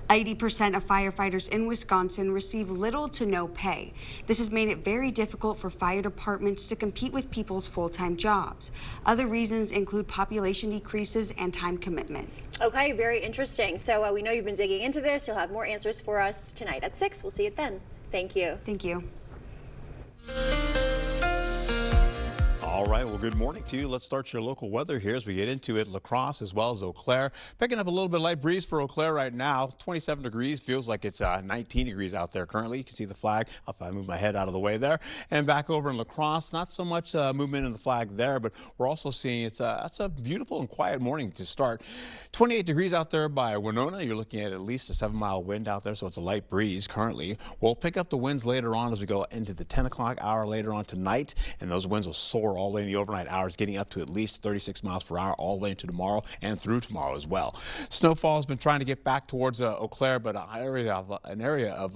80% of firefighters in Wisconsin receive little to no pay. This has made it very difficult for fire departments to compete with people's full-time jobs. Other reasons include population decreases and time commitment. Okay, very interesting. So we know you've been digging into this. You'll have more answers for us tonight at 6. We'll see you then. Thank you. Thank you. All right, well, good morning to you. Let's start your local weather here as we get into it. La Crosse as well as Eau Claire. Picking up a little bit of light breeze for Eau Claire right now. 27 degrees. Feels like it's 19 degrees out there currently. You can see the flag if I move my head out of the way there. And back over in La Crosse, not so much movement in the flag there, but we're also seeing it's a beautiful and quiet morning to start. 28 degrees out there by Winona. You're looking at least a 7-mile wind out there, so it's a light breeze currently. We'll pick up the winds later on as we go into the 10 o'clock hour later on tonight, and those winds will soar all the way in the overnight hours, getting up to at least 36 miles per hour all the way into tomorrow and through tomorrow as well. Snowfall has been trying to get back towards Eau Claire, but an area of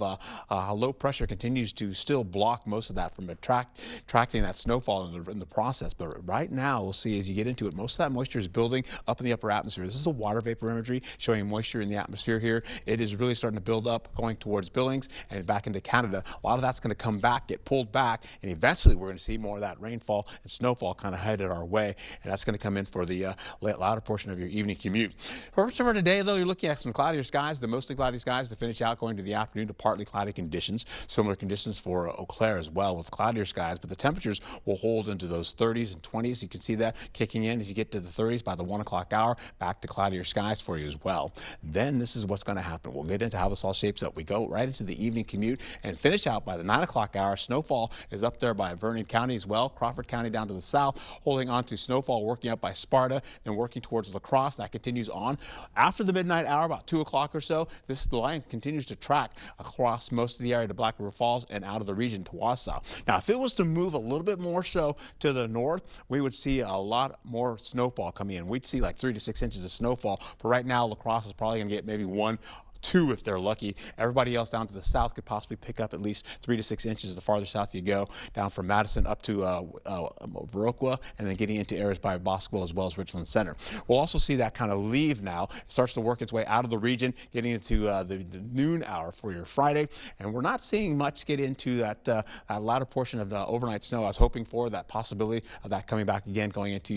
low pressure continues to still block most of that from attracting that snowfall in the process. But right now, we'll see as you get into it, most of that moisture is building up in the upper atmosphere. This is a water vapor imagery showing moisture in the atmosphere here. It is really starting to build up going towards Billings and back into Canada. A lot of that's going to come back, get pulled back, and eventually we're going to see more of that rainfall and snow snowfall kind of headed our way, and that's going to come in for the latter portion of your evening commute. For today, though, you're looking at some cloudier skies, the mostly cloudy skies to finish out going to the afternoon to partly cloudy conditions. Similar conditions for Eau Claire as well with cloudier skies, but the temperatures will hold into those 30s and 20s. You can see that kicking in as you get to the 30s by the 1 o'clock hour, back to cloudier skies for you as well. Then this is what's going to happen. We'll get into how this all shapes up. We go right into the evening commute and finish out by the 9 o'clock hour. Snowfall is up there by Vernon County as well. Crawford County down to the south, holding on to snowfall, working up by Sparta, then working towards La Crosse. That continues on. After the midnight hour, about 2 o'clock or so, this line continues to track across most of the area to Black River Falls and out of the region to Wausau. Now, if it was to move a little bit more so to the north, we would see a lot more snowfall coming in. We'd see like 3 to 6 inches of snowfall. For right now, La Crosse is probably going to get maybe 1, 2 if they're lucky. Everybody else down to the south could possibly pick up at least 3 to 6 inches the farther south you go, down from Madison up to Viroqua, and then getting into areas by Bosqueville as well as Richland Center. We'll also see that kind of leave now. It starts to work its way out of the region, getting into the noon hour for your Friday, and we're not seeing much get into that latter portion of the overnight snow. I was hoping for that possibility of that coming back again going into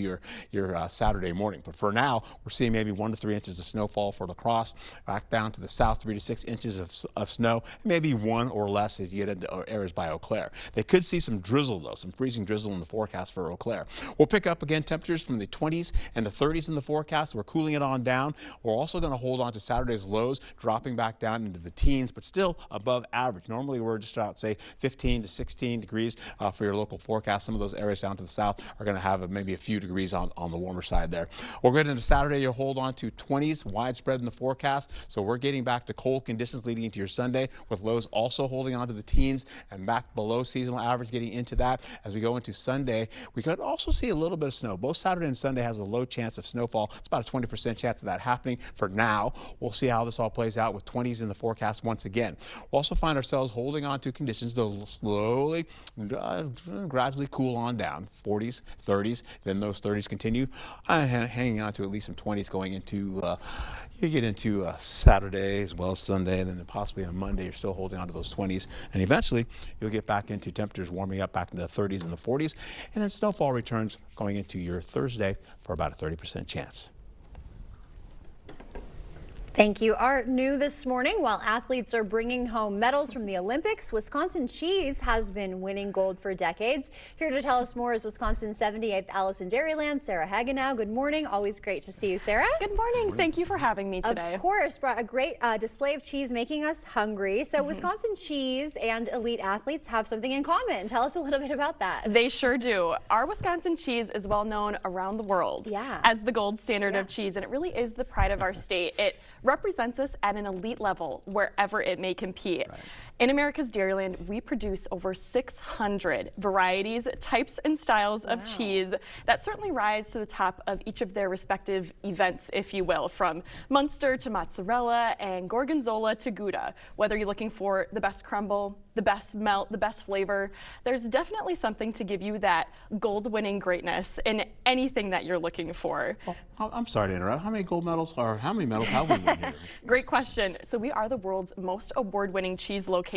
your Saturday morning. But for now, we're seeing maybe 1 to 3 inches of snowfall for La Crosse, back down to the south, 3 to 6 inches of snow, maybe 1 or less as you get into areas by Eau Claire. They could see some drizzle, though, some freezing drizzle in the forecast for Eau Claire. We'll pick up again temperatures from the 20s and the 30s in the forecast. We're cooling it on down. We're also going to hold on to Saturday's lows, dropping back down into the teens, but still above average. Normally, we're just about, say, 15 to 16 degrees for your local forecast. Some of those areas down to the south are going to have maybe a few degrees on the warmer side there. We're going into Saturday. You'll hold on to 20s widespread in the forecast, so we're getting back to cold conditions leading into your Sunday, with lows also holding on to the teens and back below seasonal average getting into that. As we go into Sunday, we could also see a little bit of snow. Both Saturday and Sunday has a low chance of snowfall. It's about a 20% chance of that happening for now. We'll see how this all plays out with 20s in the forecast once again. We'll also find ourselves holding on to conditions that will slowly, gradually cool on down. 40s, 30s, then those 30s continue, hanging on to at least some 20s going into you get into Saturday as well as Sunday, and then possibly on Monday you're still holding on to those 20s, and eventually you'll get back into temperatures warming up back into the 30s and the 40s, and then snowfall returns going into your Thursday for about a 30% chance. Thank you, Art. New this morning, while athletes are bringing home medals from the Olympics, Wisconsin cheese has been winning gold for decades. Here to tell us more is Wisconsin's 78th Allison Dairyland, Sarah Hagenow. Good morning. Always great to see you, Sarah. Good morning. Thank you for having me today. Of course, brought a great display of cheese, making us hungry. So Wisconsin cheese and elite athletes have something in common. Tell us a little bit about that. They sure do. Our Wisconsin cheese is well known around the world as the gold standard of cheese, and it really is the pride of our state. It represents us at an elite level wherever it may compete. In America's Dairyland, we produce over 600 varieties, types, and styles of cheese that certainly rise to the top of each of their respective events, if you will, from Munster to mozzarella and gorgonzola to Gouda. Whether you're looking for the best crumble, the best melt, the best flavor, there's definitely something to give you that gold-winning greatness in anything that you're looking for. Well, I'm sorry to interrupt. How many gold medals or how many medals have we won here? Great question. So we are the world's most award-winning cheese location.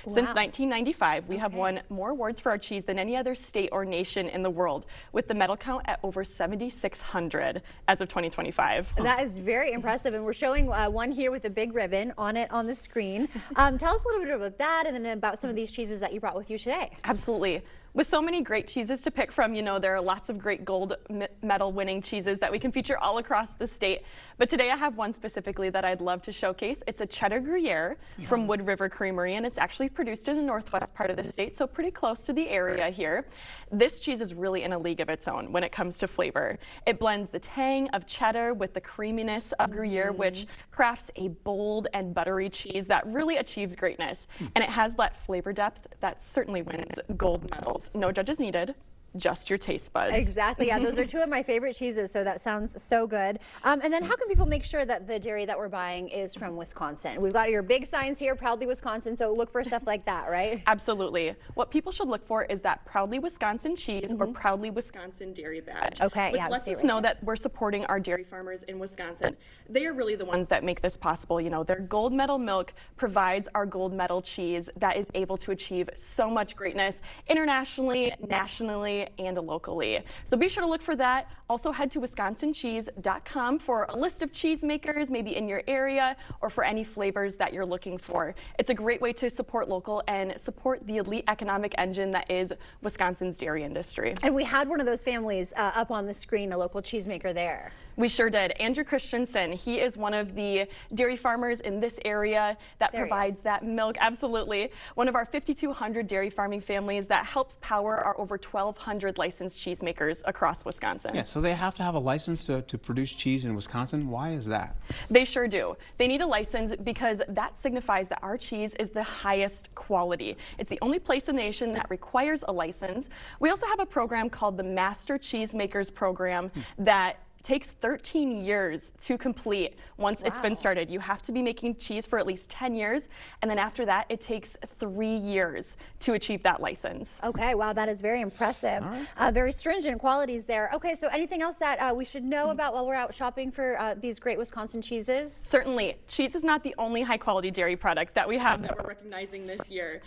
Since 1995, we have won more awards for our cheese than any other state or nation in the world, with the medal count at over 7,600 as of 2025. That is very impressive, and we're showing one here with a big ribbon on it on the screen. Tell us a little bit about that, and then about some of these cheeses that you brought with you today. Absolutely. With so many great cheeses to pick from, you know, there are lots of great gold medal winning cheeses that we can feature all across the state. But today I have one specifically that I'd love to showcase. It's a cheddar Gruyere from Wood River Creamery, and it's actually produced in the northwest part of the state, so pretty close to the area here. This cheese is really in a league of its own when it comes to flavor. It blends the tang of cheddar with the creaminess of Gruyere, which crafts a bold and buttery cheese that really achieves greatness. And it has that flavor depth that certainly wins gold medals. No judges needed, just your taste buds. Exactly. Yeah, those are two of my favorite cheeses, so that sounds so good. And then how can people make sure that the dairy that we're buying is from Wisconsin? We've got your big signs here, Proudly Wisconsin, so look for stuff like that, right? Absolutely. What people should look for is that Proudly Wisconsin cheese or Proudly Wisconsin dairy badge. Okay, which lets us know that we're supporting our dairy farmers in Wisconsin. They are really the ones that make this possible. You know, their gold medal milk provides our gold medal cheese that is able to achieve so much greatness internationally, nationally, nationally and locally. So be sure to look for that. Also head to wisconsincheese.com for a list of cheesemakers maybe in your area or for any flavors that you're looking for. It's a great way to support local and support the elite economic engine that is Wisconsin's dairy industry. And we had one of those families up on the screen, a local cheesemaker there. We sure did. Andrew Christensen, he is one of the dairy farmers in this area that provides that milk. Absolutely. One of our 5,200 dairy farming families that helps power our over 1,200 licensed cheesemakers across Wisconsin. Yeah, so they have to have a license to produce cheese in Wisconsin. Why is that? They sure do. They need a license because that signifies that our cheese is the highest quality. It's the only place in the nation that requires a license. We also have a program called the Master Cheesemakers Program that takes 13 years to complete once it's been started. You have to be making cheese for at least 10 years, and then after that, it takes 3 years to achieve that license. Okay, wow, that is very impressive. Very stringent qualities there. Okay, so anything else that we should know about while we're out shopping for these great Wisconsin cheeses? Certainly. Cheese is not the only high-quality dairy product that we have that we're recognizing this year.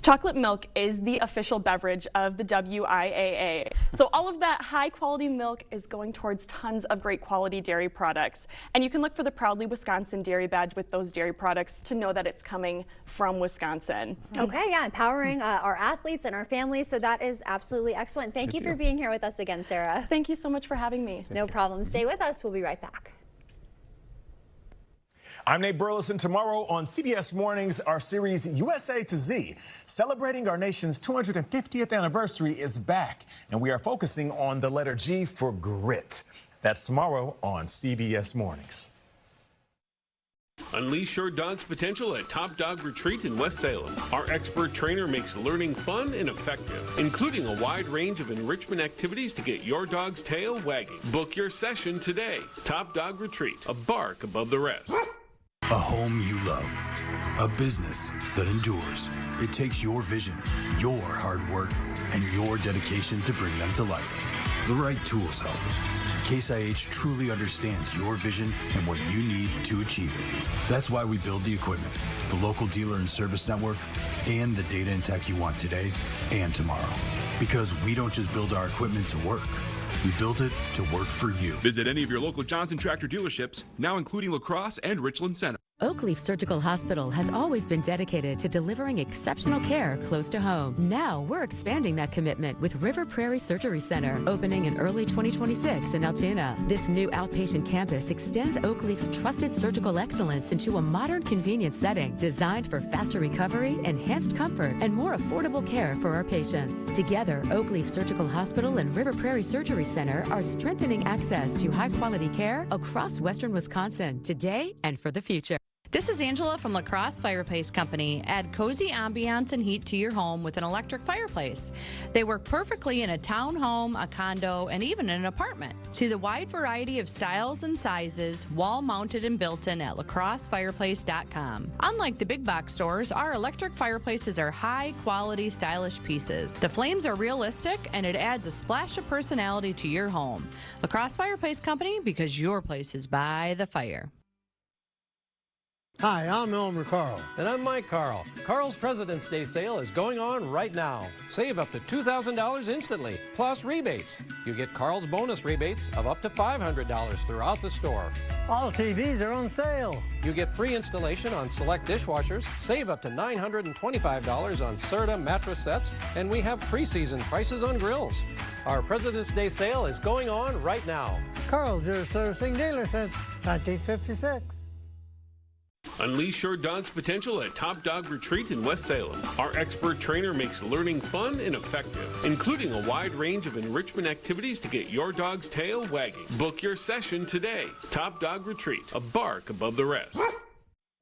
Chocolate milk is the official beverage of the WIAA. So all of that high-quality milk is going towards tons of great quality dairy products. And you can look for the Proudly Wisconsin dairy badge with those dairy products to know that it's coming from Wisconsin. Okay, yeah, empowering our athletes and our families. So that is absolutely excellent. Thank you for being here with us again, Sarah. Thank you so much for having me. No problem. Stay with us. We'll be right back. I'm Nate Burleson. Tomorrow on CBS Mornings, our series USA to Z, celebrating our nation's 250th anniversary, is back, and we are focusing on the letter G for grit. That's tomorrow on CBS Mornings. Unleash your dog's potential at Top Dog Retreat in West Salem. Our expert trainer makes learning fun and effective, including a wide range of enrichment activities to get your dog's tail wagging. Book your session today. Top Dog Retreat, a bark above the rest. A home you love, a business that endures. It takes your vision, your hard work, and your dedication to bring them to life. The right tools help. Case IH truly understands your vision and what you need to achieve it. That's why we build the equipment, the local dealer and service network, and the data and tech you want today and tomorrow. Because we don't just build our equipment to work. We built it to work for you. Visit any of your local Johnson Tractor dealerships, now including La Crosse and Richland Center. Oakleaf Surgical Hospital has always been dedicated to delivering exceptional care close to home. Now we're expanding that commitment with River Prairie Surgery Center, opening in early 2026 in Altoona. This new outpatient campus extends Oakleaf's trusted surgical excellence into a modern, convenient setting designed for faster recovery, enhanced comfort, and more affordable care for our patients. Together, Oakleaf Surgical Hospital and River Prairie Surgery Center are strengthening access to high-quality care across western Wisconsin today and for the future. This is Angela from La Crosse Fireplace Company. Add cozy ambiance and heat to your home with an electric fireplace. They work perfectly in a townhome, a condo, and even in an apartment. See the wide variety of styles and sizes, wall-mounted and built-in at lacrossefireplace.com. Unlike the big box stores, our electric fireplaces are high-quality, stylish pieces. The flames are realistic, and it adds a splash of personality to your home. La Crosse Fireplace Company, because your place is by the fire. Hi, I'm Elmer Carl. And I'm Mike Carl. Carl's President's Day sale is going on right now. Save up to $2,000 instantly, plus rebates. You get Carl's bonus rebates of up to $500 throughout the store. All TVs are on sale. You get free installation on select dishwashers, save up to $925 on Serta mattress sets, and we have pre-season prices on grills. Our President's Day sale is going on right now. Carl's, your servicing dealer since 1956. Unleash your dog's potential at Top Dog Retreat in West Salem. Our expert trainer makes learning fun and effective, including a wide range of enrichment activities to get your dog's tail wagging. Book your session today. Top Dog Retreat, a bark above the rest.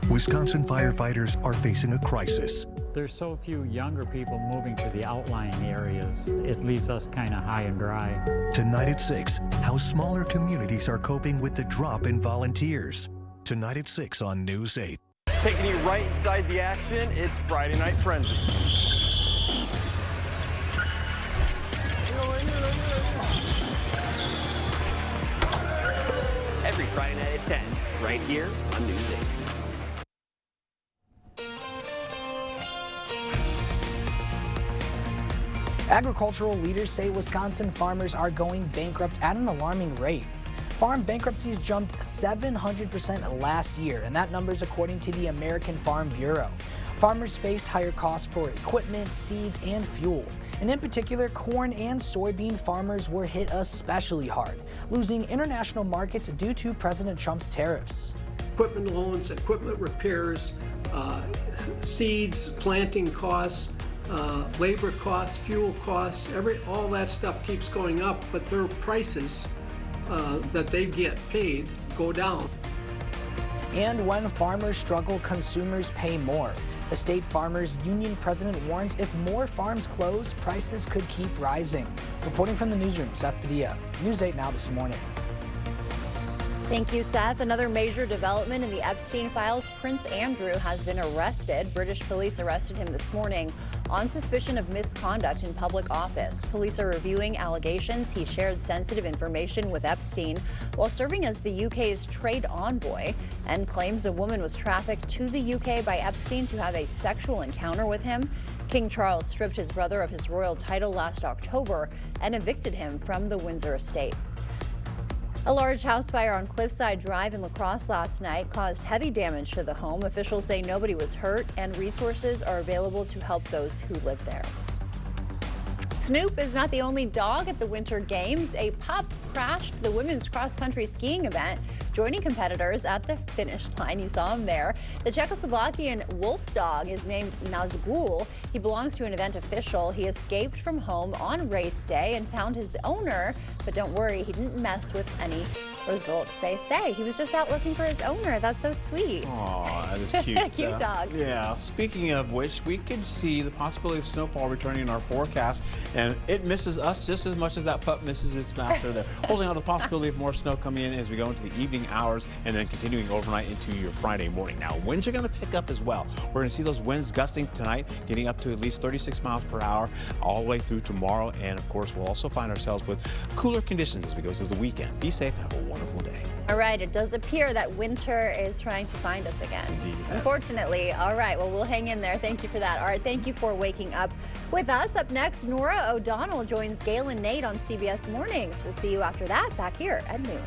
Wisconsin firefighters are facing a crisis. There's so few younger people moving to the outlying areas. It leaves us kind of high and dry. Tonight at 6, how smaller communities are coping with the drop in volunteers. Tonight at 6 on News 8. Taking you right inside the action, it's Friday Night Frenzy. Every Friday night at 10, right here on News 8. Agricultural leaders say Wisconsin farmers are going bankrupt at an alarming rate. Farm bankruptcies jumped 700% last year, and that number is according to the American Farm Bureau. Farmers faced higher costs for equipment, seeds, and fuel. And in particular, corn and soybean farmers were hit especially hard, losing international markets due to President Trump's tariffs. Equipment loans, equipment repairs, seeds, planting costs, labor costs, fuel costs, all that stuff keeps going up, but their prices that they get paid go down. And when farmers struggle, consumers pay more. The State Farmers Union president warns if more farms close, prices could keep rising. Reporting from the newsroom, Seth Padilla, News 8 Now this morning. Thank you, Seth. Another major development in the Epstein files. Prince Andrew has been arrested. British police arrested him this morning on suspicion of misconduct in public office. Police are reviewing allegations he shared sensitive information with Epstein while serving as the UK's trade envoy, and claims a woman was trafficked to the UK by Epstein to have a sexual encounter with him. King Charles stripped his brother of his royal title last October and evicted him from the Windsor estate. A large house fire on Cliffside Drive in La Crosse last night caused heavy damage to the home. Officials say nobody was hurt and resources are available to help those who live there. Snoop is not the only dog at the Winter Games. A pup crashed the women's cross-country skiing event, joining competitors at the finish line. You saw him there. The Czechoslovakian wolf dog is named Nazgul. He belongs to an event official. He escaped from home on race day and found his owner, but don't worry, he didn't mess with any results, they say. He was just out looking for his owner. That's so sweet. Aw, that is cute. Cute dog. Yeah. Speaking of which, we could see the possibility of snowfall returning in our forecast, and it misses us just as much as that pup misses its master there. Holding on to the possibility of more snow coming in as we go into the evening hours and then continuing overnight into your Friday morning. Now, winds are going to pick up as well. We're going to see those winds gusting tonight, getting up to at least 36 miles per hour all the way through tomorrow. And of course, we'll also find ourselves with cooler conditions as we go through the weekend. Be safe and have a wonderful day. All right, it does appear that winter is trying to find us again. Indeed. Unfortunately. All right, well, we'll hang in there. Thank you for that. All right, thank you for waking up with us. Up next, Nora O'Donnell joins Gail and Nate on CBS Mornings. We'll see you after that back here at noon.